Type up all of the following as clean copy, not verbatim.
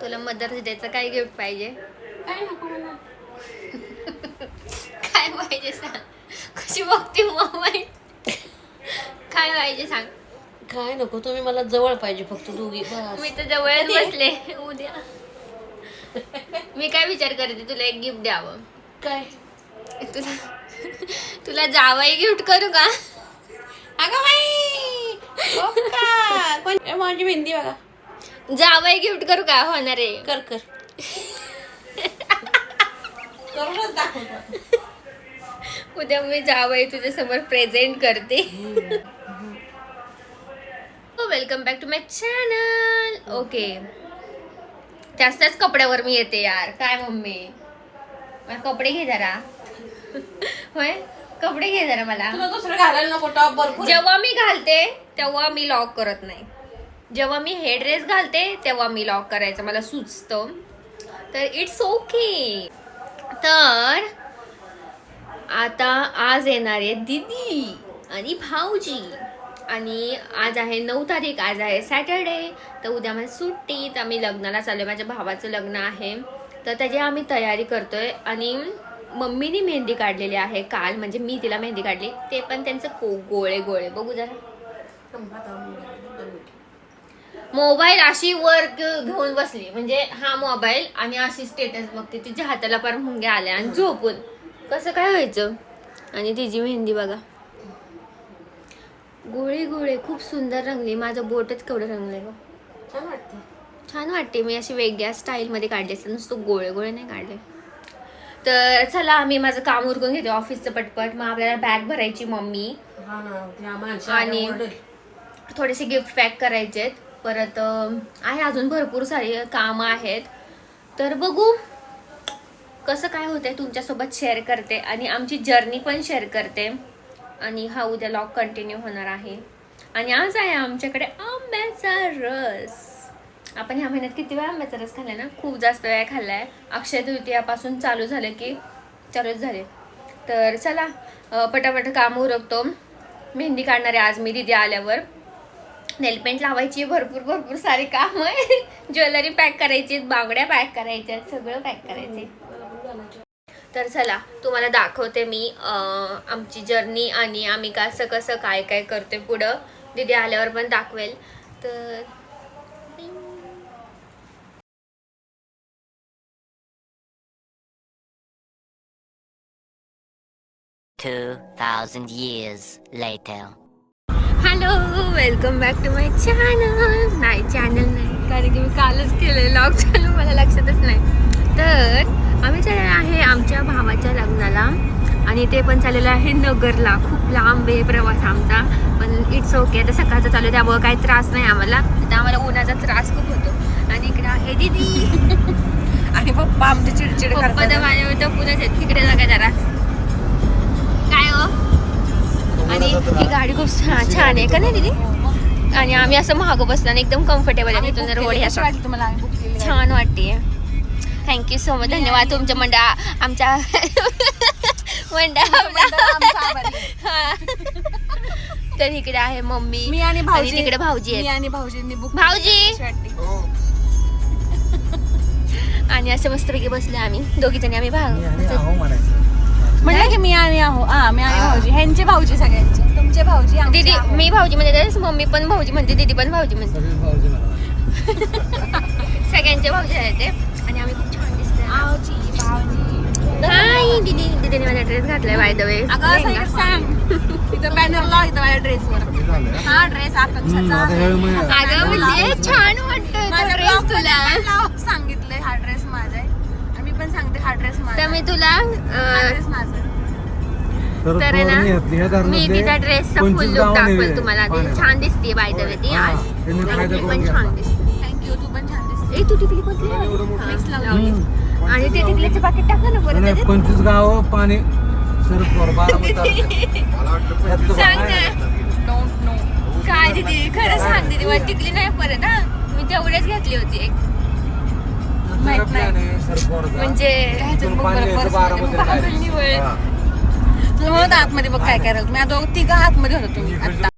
तुला मदर्स डेचं काय गिफ्ट पाहिजे? काय नको मला. काय पाहिजे सांग. कशी बघते मोबाईल. काय पाहिजे सांग. काय नको, तुम्ही मला जवळ पाहिजे फक्त दोघी बस. मी तर जवळच बसले. उद्या मी काय विचार करते तुला एक गिफ्ट द्यावं. काय तुला तुला जावई गिफ्ट करू का? अगं बाई कोण माझी मेहंदी बघा. जावई गिफ्ट करू का? होणार आहे. कर कर करूनच दाखवतो. उद्या मी जावई तुझ्या समोर प्रेझेंट करते. Welcome back to my channel. Okay, त्याच कपड्यावर मी येते यार. काय मम्मी, मला कपडे घे जरा. होय, कपडे घे जरा मला. तुला दुसरं घालायला नको, टॉप भरपूर. जेव्हा मी घालते तेव्हा मी लॉक करत नाही. जेव्हा मी हे ड्रेस घालते तेव्हा मी लॉक करायचं मला सुचतं. तर इट्स ओके. तर आता आज येणार आहे दीदी आणि भाऊजी. आणि आज आहे 9 तारीख, आज आहे सॅटर्डे. तर उद्या माझी सुट्टी. तर आम्ही लग्नाला चालू आहे. माझ्या भावाचं लग्न आहे, तर त्याची आम्ही तयारी करतोय. आणि मम्मीने मेहंदी काढलेली आहे काल, म्हणजे मी तिला मेहंदी काढली. ते पण त्यांचं गोळे गोळे बघू जरा. मोबाईल अशी वर घेऊन बसली, म्हणजे हा मोबाईल आणि अशी स्टेटस बघते. तिच्या हाताला पर मुंग्या आल्या आणि झोपून कसं काय व्हायचं. आणि तिची मेहंदी बघा, गोळे गोळे खूप सुंदर रंगली. माझं बोटच केवढं रंगलंय गं. छान वाटते. छान वाटते. मी अशी वेगळ्या स्टाईलमध्ये काढले असते, नुसतं गोळे गोळे नाही काढले. तर चला, आम्ही माझं काम उरकून घेते ऑफिसचं पटपट. मग आपल्याला बॅग भरायची मम्मी, आणि थोडेसे गिफ्ट पॅक करायचे. परत आहे अजून भरपूर सारे कामं आहेत. तर बघू कसं काय होतंय, तुमच्यासोबत शेअर करते आणि आमची जर्नी पण शेअर करते. आणि हा उद्या लॉग कंटिन्यू होणार आहे. आणि आज आहे आमच्याकडे आंब्याचा रस. आपण ह्या महिन्यात किती वेळा आंब्याचा रस खाल्लाय ना, खूप जास्त वेळा खाल्लाय. अक्षय तृतीयापासून चालू झालं की चालूच झाले. तर चला पटापट काम उरकतो. मेहंदी काढणार आहे आज मी दीदी आल्यावर. नेलपेंट लावायची, भरपूर भरपूर सारी काम आहे. ज्वेलरी पॅक करायची, बांगड्या पॅक करायच्या, सगळं पॅक करायचे. तर चला तुम्हाला दाखवते मी आमची जर्नी आणि आम्ही कसं कसं काय काय करतोय पुढं. दीदी आल्यावर पण दाखवेल. तर 2000 years later. Hello, welcome back to my channel. नाही, चॅनल नाही, कारण की मी कालच केलं लॉग चालू, मला लक्षातच नाही. तर आम्ही चाललेलो आहे आमच्या भावाच्या लग्नाला, आणि ते पण चाललेलं आहे नगरला. खूप लांब आहे प्रवास आमचा, पण इट्स ओके. आता सकाळचं चालू आहे त्यामुळे काही त्रास नाही आम्हाला. तर आम्हाला उन्हाचा त्रास खूप होतो. आणि इकडे आहे दीदी आणि पप्पा आमचे चिडचिड पप्पा तर माझ्या पुण्याच आहेत. तिकडे जागा जरा काय हो. आणि ही गाडी खूप छान आहे का नाही दीदी. आणि आम्ही असं महाग बसलो आणि एकदम कम्फर्टेबल आहे. तिथून रोड ह्याचा छान वाटते. थँक्यू सो मच, धन्यवाद तुमच्या आमच्या तर इकडे आहे मम्मी, मी आणि भाऊजी, तिकडे भाऊजी मी आणि भाऊजींनी बुक भाऊजी. आणि असं मस्तपैकी बसले आम्ही दोघी जणी. आम्ही म्हणजे की मी आणि मी आणि भाऊजी, ह्यांचे भाऊजी, सगळ्यांचे तुमचे भाऊजी, दीदी. मी भाऊजी म्हणजे मम्मी पण भाऊजी म्हणते, दीदी पण भाऊजी म्हणते. सगळ्यांचे भाऊजी आहेत ते. आणि आम्ही खूप छान दिसतोय. हाय दीदी. दीदीने माझा ड्रेस घातलाय बाय द वे. अगं सांग इथं बॅनर लाव इथं माझ्या ड्रेसवर. हा ड्रेस आकांक्षाचा. अगं म्हणजे छान वाटतं ड्रेस तुला. सांगितलंय हा ड्रेस माझा आहे, आणि मी पण सांगते हा ड्रेस माझा. तर मी तुला ड्रेस माझा तर ना, मी तिचा ड्रेसचा फुल लुक दाखवेल तुम्हाला. ती छान दिसते बाय द वे. ती आज पण छान दिसते. थँक्यू, तू पण छान दिसते. ए तू टिकली कोणती मिक्स लावली. आणि ते टिकलीचे पाकिट टाका ना परत. 25 गाव पाणी सांग ना. डोंट नो काय दीदी, खरं सांग दीदी, मला टिकली नाही परत. हा, मी तेवढीच घेतली होती एक. माहित नाही म्हणजे तुला म्हणत आतमध्ये बघ काय करायला. मी आता तिघा आतमध्ये होतो तुम्ही आता.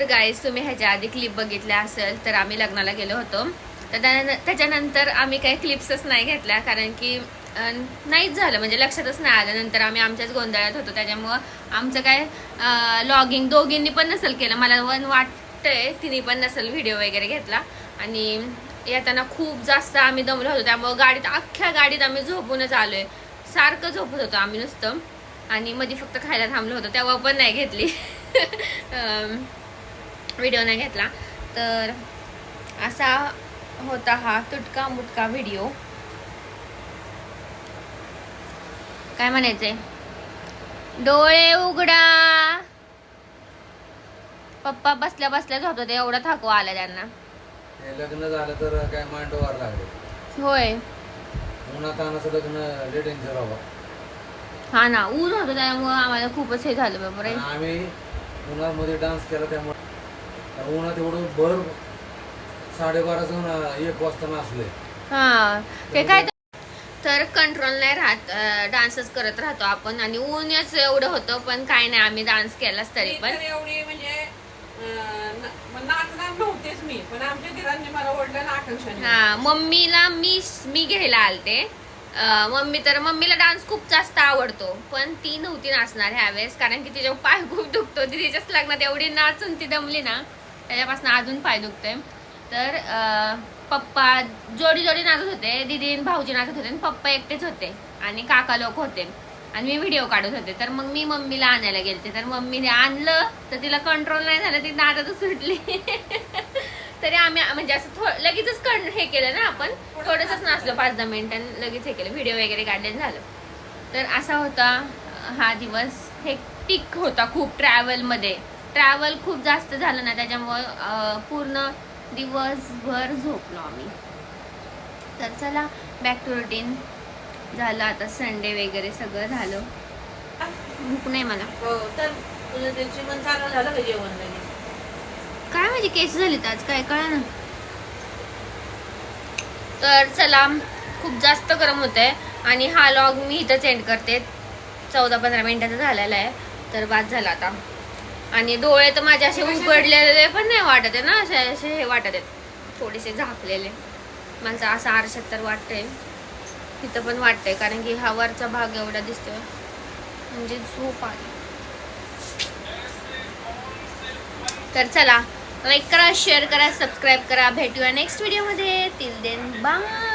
गाईज तुम्ही ह्याच्या आधी क्लिप बघितल्या असेल तर आम्ही लग्नाला गेलो होतो. तर त्याच्यानंतर आम्ही काही क्लिप्सच नाही घेतल्या कारण की नाहीच झालं, म्हणजे लक्षातच नाही आलं. नंतर आम्ही आमच्याच गोंधळात होतो, त्याच्यामुळं आमचं काय लॉगिंग दोघींनी पण नसेल केलं. मला वाटतंय तिने पण नसेल व्हिडिओ वगैरे घेतला. आणि येताना खूप जास्त आम्ही दमलो होतो, त्यामुळं अख्ख्या गाडीत आम्ही झोपूनच आलोय. सारखं झोपत होतो आम्ही नुसतं. आणि मध्ये फक्त खायला थांबलो होतो, तेव्हा पण नाही घेतली व्हिडिओ नाही घेतला. तर असा होता हा तुटका मुटका व्हिडिओ. काय म्हणायचंय? डोळे उघडा. पप्पा बसल्या बसल्या झोपतात, एवढा थकवा आला त्यांना. लग्न झालं तर काय मांडवार लागले. होय उन्हात आणाचं लग्न लय डेंजर बाबा. हा ना, ऊन होतं त्यामुळं आम्हाला खूपच हे झालं बाबा रे. आम्ही उन्हामध्ये डान्स केला, त्यामुळे उन्हात एवढं भर 12:30 1 वाजता नाचले. हा ते काय तर कंट्रोल नाही राहत, डान्सच करत राहतो आपण. आणि ऊनच एवढं होतं पण काय नाही, आम्ही डान्स केलाच तरी पण. एवढी म्हणजे नाचणार नव्हतेच मी, पण आमच्या घरांनी मला ओढलं ना आकांक्षाने. हा, मम्मीला मी घ्यायला आलते. मम्मीला डान्स खूप जास्त आवडतो, पण ती नव्हती नाचणार ह्यावेळेस कारण की तिच्या पाय खूप दुखतो. तिच्याच लग्नात एवढी नाचून ती दमली ना, त्याच्यापासून अजून पाय दुखतोय. तर पप्पा जोडी नाचत होते, दीदी भाऊजी नाचत होते आणि पप्पा एकटेच होते आणि काका लोक होते आणि मी व्हिडिओ काढत होते. तर मग मी मम्मीला आणायला गेलते, तर मम्मीने आणलं तर तिला कंट्रोल नाही झालं, ती नाचतच सुटली. तरी आम्ही म्हणजे असं लगेचच हे केलं ना, आपण थोडंसंच नाचलो 5-10 मिनिटांनी, लगेच हे केलं, व्हिडिओ वगैरे काढले झालं. तर असा होता हा दिवस. हेक्टिक होता खूप. ट्रॅव्हल खूप जास्त झालं ना, त्याच्यामुळं पूर्ण दिवसभर झोपलो आम्ही. तर चला बॅक टू रुटीन. झालं आता संडे वगैरे सगळं झालं. भूक नाही मला. हो, तर तुझं ते जेवण चालू झालं का? जेवण लगेच काय माझी केस झाली आज काय कळा ना. तर चला, खूप जास्त गरम होतंय आणि हा लॉग मी इथंच एंड करते. 14-15 मिनिटाचा झालेला आहे, तर बाद झाला आता. आणि डोळे तर माझे असे उघडलेले पण नाही वाटत आहे ना, असे हे वाटत आहेत थोडेसे झाकलेले. मला असं आरशात तर वाटतंय, तिथं पण वाटतंय कारण की हा वरचा भाग एवढा दिसतोय, म्हणजे झोप आली. तर चला, लाईक करा, शेअर करा, सबस्क्राईब करा. भेटूया नेक्स्ट व्हिडिओमध्ये. Till then bye.